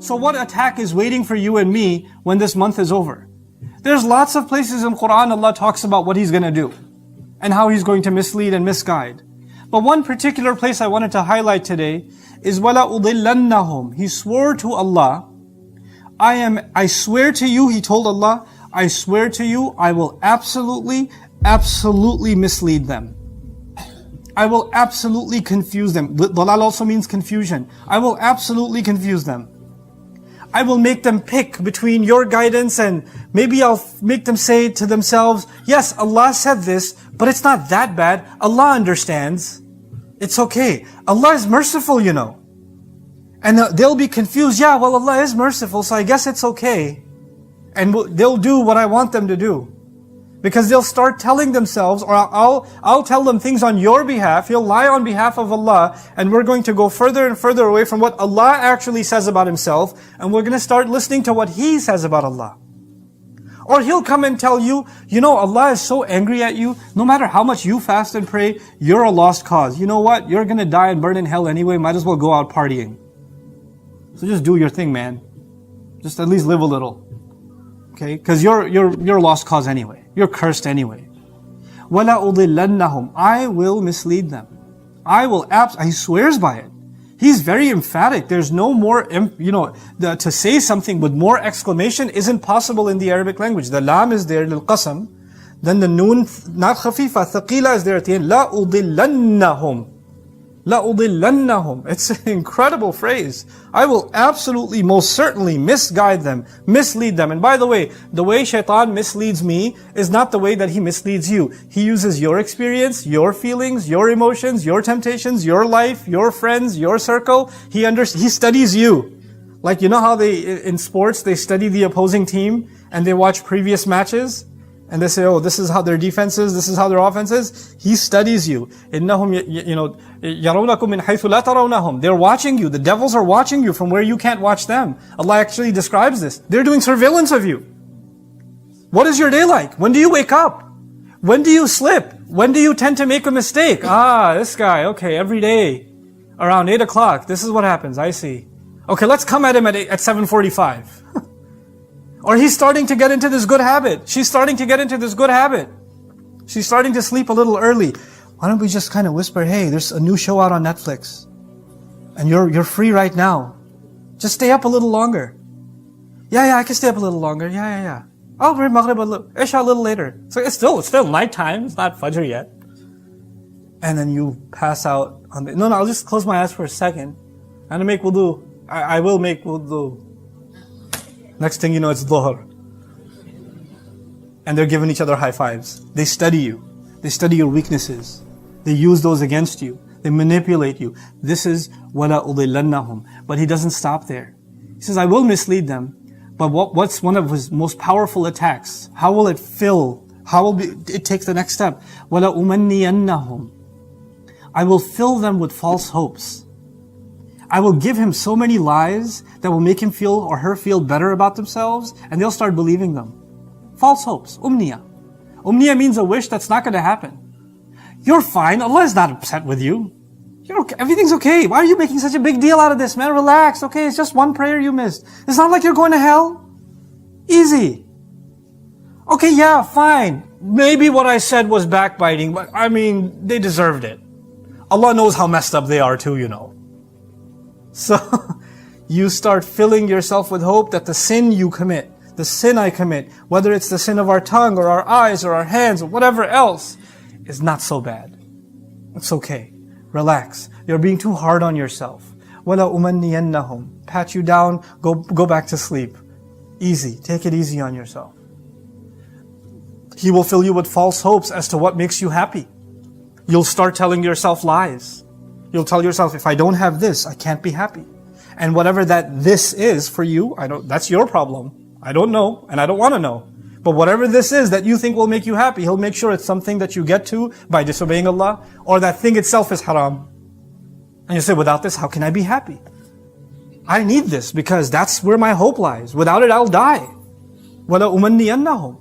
So what attack is waiting for you and me when this month is over? There's lots of places in Quran Allah talks about what He's going to do and how He's going to mislead and misguide. But one particular place I wanted to highlight today is وَلَا أُضِلَّنَّهُمْ. He swore to Allah, I swear to you, he told Allah, I swear to you, I will absolutely mislead them. I will absolutely confuse them. Dalal also means confusion. I will absolutely confuse them. I will make them pick between your guidance and maybe I'll make them say to themselves, yes, Allah said this, but it's not that bad. Allah understands. It's okay. Allah is merciful, you know. And they'll be confused. Yeah, well, Allah is merciful, so I guess it's okay. And they'll do what I want them to do. Because they'll start telling themselves, or I'll tell them things on your behalf, he'll lie on behalf of Allah, and we're going to go further and further away from what Allah actually says about Himself, and we're going to start listening to what He says about Allah. Or he'll come and tell you, you know, Allah is so angry at you, no matter how much you fast and pray, you're a lost cause. You know what? You're going to die and burn in hell anyway, might as well go out partying. So just do your thing, man. Just at least live a little. Okay? Because you're a lost cause anyway. You're cursed anyway. وَلَا أُضِلَّنَّهُمْ. I will mislead them. He swears by it. He's very emphatic. There's no more, to say something with more exclamation isn't possible in the Arabic language. The lam is there, للقسم. Then the noon, not khafifa, thaqila is there at the end. لَا أُضِلَّنَّهُمْ. لَا أُضِلَّنَّهُمْ. It's an incredible phrase. I will absolutely, most certainly misguide them, mislead them. And by the way Shaytaan misleads me is not the way that he misleads you. He uses your experience, your feelings, your emotions, your temptations, your life, your friends, your circle. He studies you. Like, you know how in sports, they study the opposing team and they watch previous matches? And they say, oh, this is how their defense is, this is how their offense is. He studies you. إِنَّهُمْ يَرَوْنَكُمْ مِنْ حَيْثُ لَا تَرَوْنَهُمْ. They're watching you. The devils are watching you from where you can't watch them. Allah actually describes this. They're doing surveillance of you. What is your day like? When do you wake up? When do you slip? When do you tend to make a mistake? This guy, okay, every day, around 8 o'clock, this is what happens, I see. Okay, let's come at him at 7:45. Or he's starting to get into this good habit. She's starting to get into this good habit. She's starting to sleep a little early. Why don't we just kind of whisper, hey, there's a new show out on Netflix. And you're free right now. Just stay up a little longer. Yeah, I can stay up a little longer. Yeah. Oh, we're Maghrib Isha a little later. So it's still nighttime. It's not Fajr yet. And then you pass out on the... No, I'll just close my eyes for a second. And make wudu. I will make wudu. Next thing you know, it's dhuhr. And they're giving each other high fives. They study you. They study your weaknesses. They use those against you. They manipulate you. This is وَلَا أُضِلَّنَّهُمْ. But he doesn't stop there. He says, I will mislead them. But what's one of his most powerful attacks? How will it fill? How will it take the next step? وَلَا أُمَنِّيَنَّهُمْ. I will fill them with false hopes. I will give him so many lies that will make him feel or her feel better about themselves, and they'll start believing them. False hopes. Umniya. Umniya means a wish that's not going to happen. You're fine. Allah is not upset with you. You're okay. Everything's okay. Why are you making such a big deal out of this, man? Relax. Okay, it's just one prayer you missed. It's not like you're going to hell. Easy. Okay, yeah, fine. Maybe what I said was backbiting, but I mean, they deserved it. Allah knows how messed up they are too, you know. So, you start filling yourself with hope that the sin you commit, the sin I commit, whether it's the sin of our tongue or our eyes or our hands or whatever else, is not so bad. It's okay. Relax. You're being too hard on yourself. وَلَا أُمَنِّيَنَّهُمْ. Pat you down, go back to sleep. Easy. Take it easy on yourself. He will fill you with false hopes as to what makes you happy. You'll start telling yourself lies. You'll tell yourself, if I don't have this, I can't be happy. And whatever that this is for you, that's your problem. I don't know, and I don't want to know. But whatever this is that you think will make you happy, He'll make sure it's something that you get to by disobeying Allah, or that thing itself is haram. And you say, without this, how can I be happy? I need this because that's where my hope lies. Without it, I'll die. وَلَا أُمَنِّيَنَّهُمْ.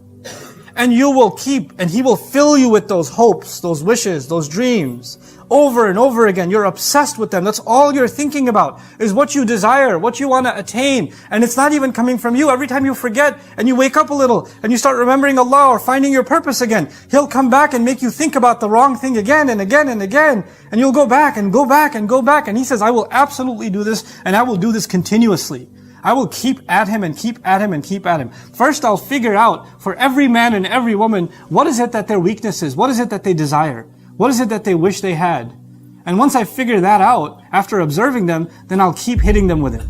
And you will keep, and he will fill you with those hopes, those wishes, those dreams, over and over again. You're obsessed with them. That's all you're thinking about, is what you desire, what you want to attain. And it's not even coming from you. Every time you forget, and you wake up a little, and you start remembering Allah or finding your purpose again, He'll come back and make you think about the wrong thing again and again and again. And you'll go back and go back and go back. And He says, I will absolutely do this, and I will do this continuously. I will keep at him and keep at him and keep at him. First, I'll figure out for every man and every woman, what is it that their weakness is? What is it that they desire? What is it that they wish they had? And once I figure that out, after observing them, then I'll keep hitting them with it.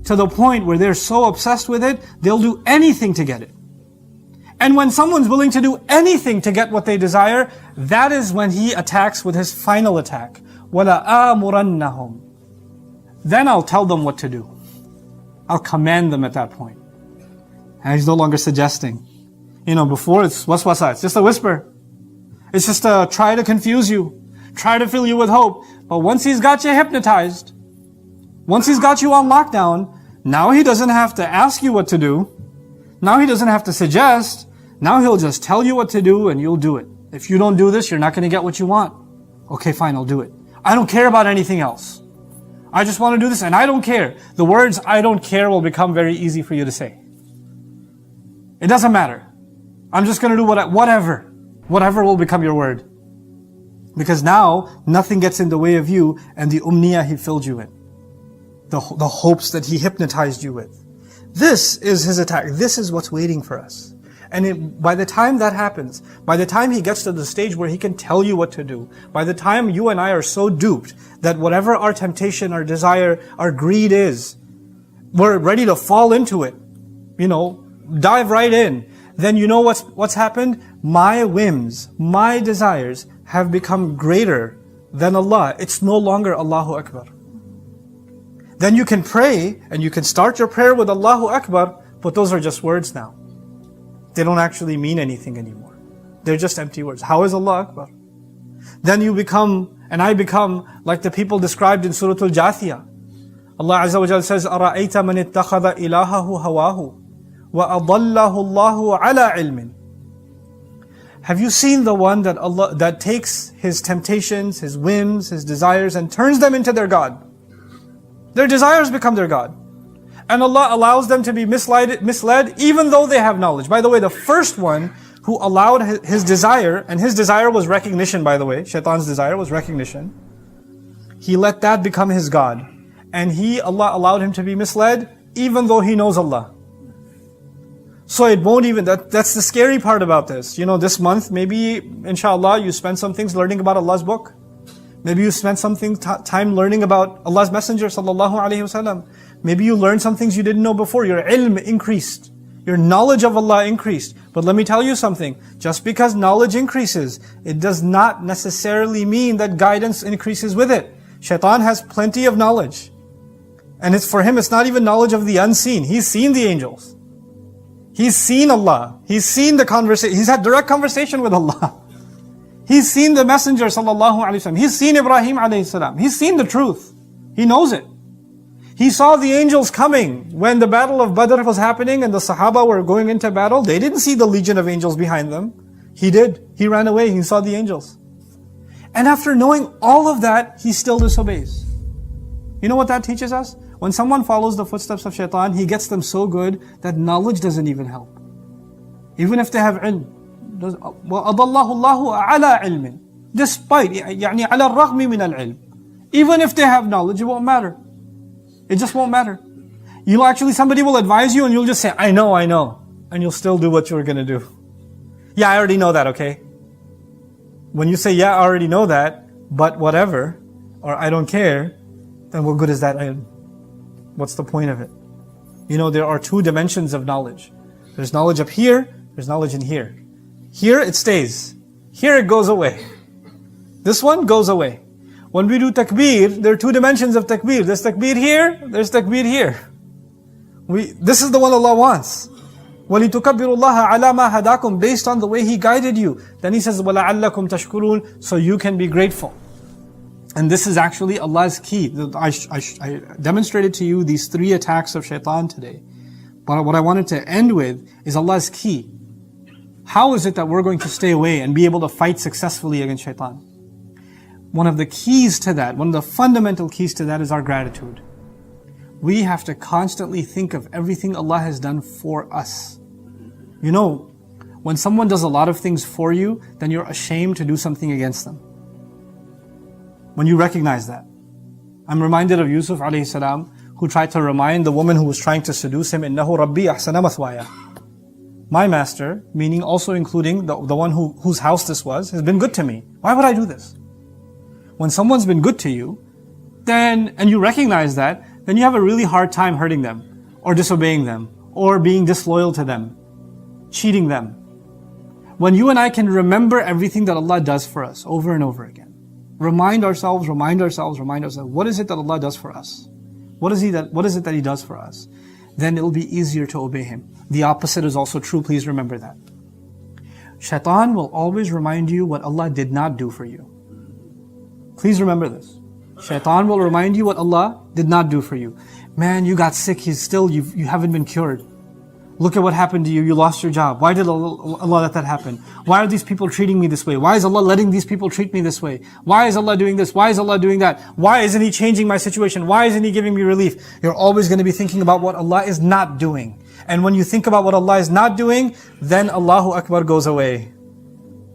To the point where they're so obsessed with it, they'll do anything to get it. And when someone's willing to do anything to get what they desire, that is when he attacks with his final attack. وَلَآمُرَنَّهُمْ. Then I'll tell them what to do. I'll command them at that point. And He's no longer suggesting. Before it's waswasa, it's just a whisper. It's just to try to confuse you, try to fill you with hope. But once He's got you hypnotized, once He's got you on lockdown, now He doesn't have to ask you what to do. Now He doesn't have to suggest. Now He'll just tell you what to do and you'll do it. If you don't do this, you're not going to get what you want. Okay, fine, I'll do it. I don't care about anything else. I just want to do this and I don't care. The words I don't care will become very easy for you to say. It doesn't matter. I'm just going to do whatever. Whatever will become your word. Because now, nothing gets in the way of you and the umniyah He filled you in. The hopes that He hypnotized you with. This is His attack. This is what's waiting for us. And by the time that happens, by the time He gets to the stage where He can tell you what to do, by the time you and I are so duped that whatever our temptation, our desire, our greed is, we're ready to fall into it, dive right in, then you know what's happened? My whims, my desires have become greater than Allah. It's no longer Allahu Akbar. Then you can pray, and you can start your prayer with Allahu Akbar, but those are just words now. They don't actually mean anything anymore. They're just empty words. How is Allah Akbar? Then you become, and I become, like the people described in Surah Al-Jathiyah. Allah Azza wa Jalla says, أَرَأَيْتَ مَنِ اتَّخَذَ إِلَهَهُ هَوَاهُ وَأَضَلَّهُ اللَّهُ عَلَى عِلْمٍ. Have you seen the one that takes his temptations, his whims, his desires, and turns them into their God? Their desires become their God. And Allah allows them to be misled even though they have knowledge. By the way, the first one who allowed his desire, and his desire was recognition, by the way, Shaytan's desire was recognition. He let that become his God. And Allah allowed him to be misled even though he knows Allah. So it won't even, that's the scary part about this. This month, maybe, inshallah, you spend some things learning about Allah's book. Maybe you spent time learning about Allah's Messenger sallallahu alaihi wasallam. Maybe you learned some things you didn't know before. Your ilm increased. Your knowledge of Allah increased. But let me tell you something. Just because knowledge increases, it does not necessarily mean that guidance increases with it. Shaitan has plenty of knowledge. And for him, it's not even knowledge of the unseen. He's seen the angels. He's seen Allah. He's seen the conversation. He's had direct conversation with Allah. He's seen the Messenger sallallahu alaihi wasallam. He's seen Ibrahim alayhi salam. He's seen the truth. He knows it. He saw the angels coming when the battle of Badr was happening and the Sahaba were going into battle. They didn't see the legion of angels behind them. He did. He ran away. He saw the angels. And after knowing all of that, he still disobeys. You know what that teaches us? When someone follows the footsteps of Shaitan, he gets them so good that knowledge doesn't even help. Even if they have ilm. وَأَضَلَّهُ اللَّهُ عَلَى عِلْمٍ. Despite, يعني على الرغم من العلم. Even if they have knowledge, it won't matter. It just won't matter. Somebody will advise you and you'll just say, I know. And you'll still do what you're going to do. Yeah, I already know that, okay? When you say, yeah, I already know that, but whatever, or I don't care, then what good is that ilm? What's the point of it? There are two dimensions of knowledge. There's knowledge up here, there's knowledge in here. Here it stays. Here it goes away. This one goes away. When we do takbir, there are two dimensions of takbir. There's takbir here, there's takbir here. This is the one Allah wants. وَلِتُكَبِّرُوا اللَّهَ عَلَى مَا هَدَاكُمْ. Based on the way He guided you. Then He says, وَلَعَلَّكُمْ تَشْكُرُونَ. So you can be grateful. And this is actually Allah's key. I demonstrated to you these three attacks of Shaitan today. But what I wanted to end with is Allah's key. How is it that we're going to stay away and be able to fight successfully against Shaytaan? One of the keys to that, one of the fundamental keys to that is our gratitude. We have to constantly think of everything Allah has done for us. You know, when someone does a lot of things for you, then you're ashamed to do something against them. When you recognize that. I'm reminded of Yusuf alayhi salam, who tried to remind the woman who was trying to seduce him, إِنَّهُ رَبِّي أَحْسَنَ مَثْوَايَ. My master, meaning also including the one whose house this was, has been good to me. Why would I do this? When someone's been good to you, then, and you recognize that, then you have a really hard time hurting them, or disobeying them, or being disloyal to them, cheating them. When you and I can remember everything that Allah does for us over and over again, remind ourselves, what is it that Allah does for us? What is it that He does for us? Then it'll be easier to obey Him. The opposite is also true, please remember that. Shaitan will always remind you what Allah did not do for you. Please remember this. Shaitan will remind you what Allah did not do for you. Man, you got sick, you haven't been cured. Look at what happened to you, you lost your job. Why did Allah let that happen? Why are these people treating me this way? Why is Allah letting these people treat me this way? Why is Allah doing this? Why is Allah doing that? Why isn't He changing my situation? Why isn't He giving me relief? You're always going to be thinking about what Allah is not doing. And when you think about what Allah is not doing, then Allahu Akbar goes away.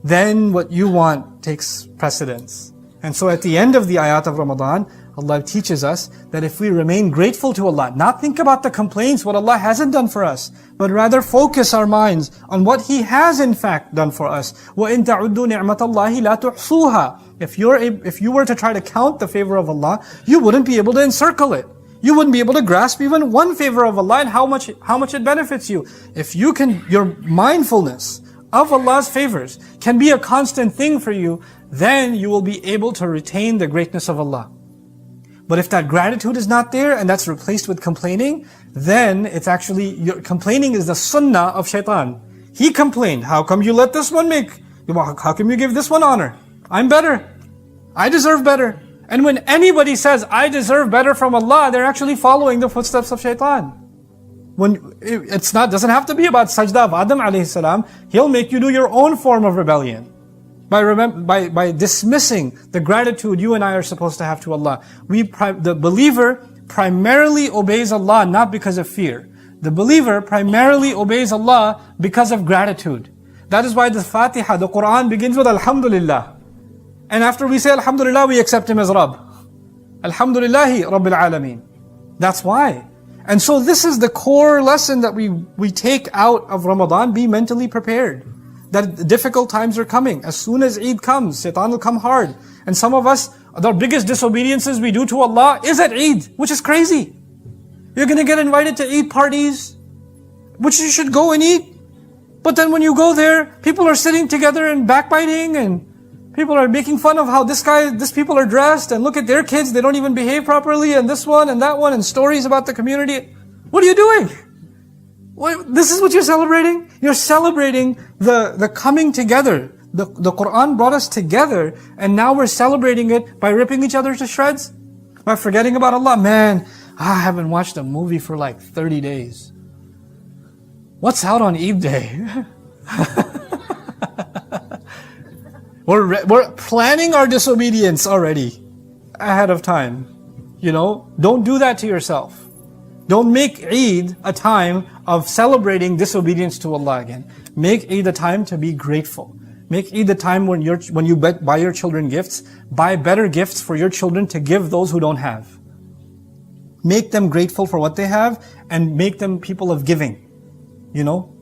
Then what you want takes precedence. And so at the end of the ayat of Ramadan, Allah teaches us that if we remain grateful to Allah, not think about the complaints, what Allah hasn't done for us, but rather focus our minds on what He has in fact done for us. وَإِن تَعُدُّوا نِعْمَةَ اللَّهِ لَا تُحْصُوهَا. If you were to try to count the favor of Allah, you wouldn't be able to encircle it. You wouldn't be able to grasp even one favor of Allah and how much it benefits you. If you can, your mindfulness of Allah's favors can be a constant thing for you, then you will be able to retain the greatness of Allah. But if that gratitude is not there and that's replaced with complaining, then it's actually, complaining is the sunnah of Shaitan. He complained, how come you let this one how come you give this one honor? I'm better. I deserve better. And when anybody says, I deserve better from Allah, they're actually following the footsteps of Shaitan. When doesn't have to be about sajda of Adam alayhi salam. He'll make you do your own form of rebellion. By dismissing the gratitude you and I are supposed to have to Allah. The believer primarily obeys Allah not because of fear. The believer primarily obeys Allah because of gratitude. That is why the Fatiha, the Quran begins with Alhamdulillah. And after we say Alhamdulillah, we accept Him as Rabb. Alhamdulillahi Rabbil Alameen. That's why. And so this is the core lesson that we take out of Ramadan. Be mentally prepared. That difficult times are coming. As soon as Eid comes, Shaitan will come hard. And some of us, the biggest disobediences we do to Allah is at Eid, which is crazy. You're going to get invited to Eid parties, which you should go and eat. But then when you go there, people are sitting together and backbiting, and people are making fun of how these people are dressed, and look at their kids, they don't even behave properly, and this one and that one, and stories about the community. What are you doing? This is what you're celebrating? You're celebrating the coming together. The Quran brought us together, and now we're celebrating it by ripping each other to shreds? By forgetting about Allah? Man, I haven't watched a movie for like 30 days. What's out on Eid Day? We're planning our disobedience already ahead of time. Don't do that to yourself. Don't make Eid a time of celebrating disobedience to Allah again. Make Eid a time to be grateful. Make Eid a time when you buy your children gifts, buy better gifts for your children to give those who don't have. Make them grateful for what they have and make them people of giving.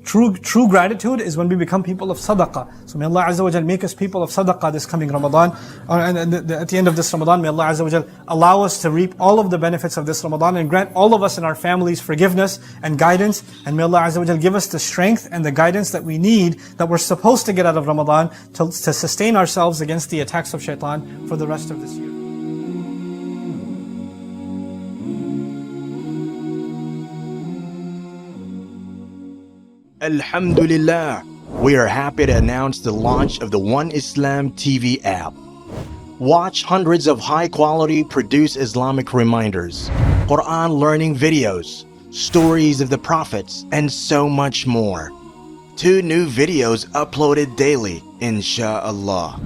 True gratitude is when we become people of sadaqah. So may Allah Azza wa Jal make us people of sadaqah this coming Ramadan. And at the end of this Ramadan, may Allah Azza wa Jal allow us to reap all of the benefits of this Ramadan and grant all of us and our families forgiveness and guidance. And may Allah Azza wa Jal give us the strength and the guidance that we need, that we're supposed to get out of Ramadan to sustain ourselves against the attacks of Shaitan for the rest of this year. Alhamdulillah, we are happy to announce the launch of the One Islam TV app. Watch hundreds of high-quality produced Islamic reminders, Quran learning videos, stories of the prophets, and so much more. 2 new videos uploaded daily, inshallah.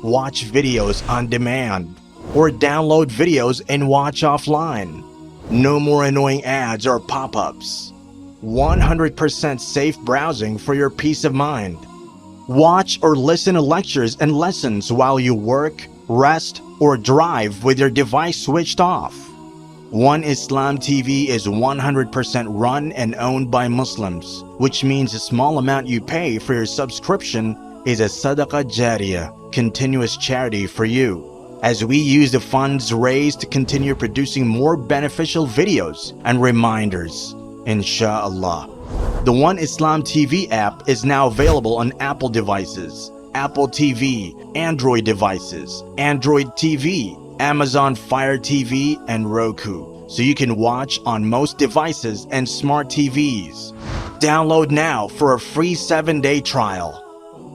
Watch videos on demand or download videos and watch offline. No more annoying ads or pop-ups. 100% safe browsing for your peace of mind. Watch or listen to lectures and lessons while you work, rest, or drive with your device switched off. One Islam TV is 100% run and owned by Muslims, which means the small amount you pay for your subscription is a SADAQAH JARIYAH, continuous charity for you, as we use the funds raised to continue producing more beneficial videos and reminders, inshallah. The One Islam TV app is now available on Apple devices, Apple TV, Android devices, Android TV, Amazon Fire TV, and Roku, so you can watch on most devices and smart TVs. Download now for a free 7-day trial.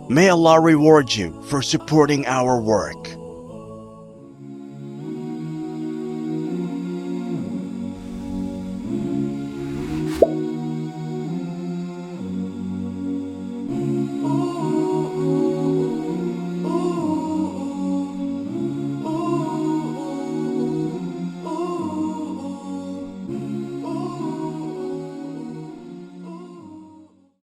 May Allah reward you for supporting our work.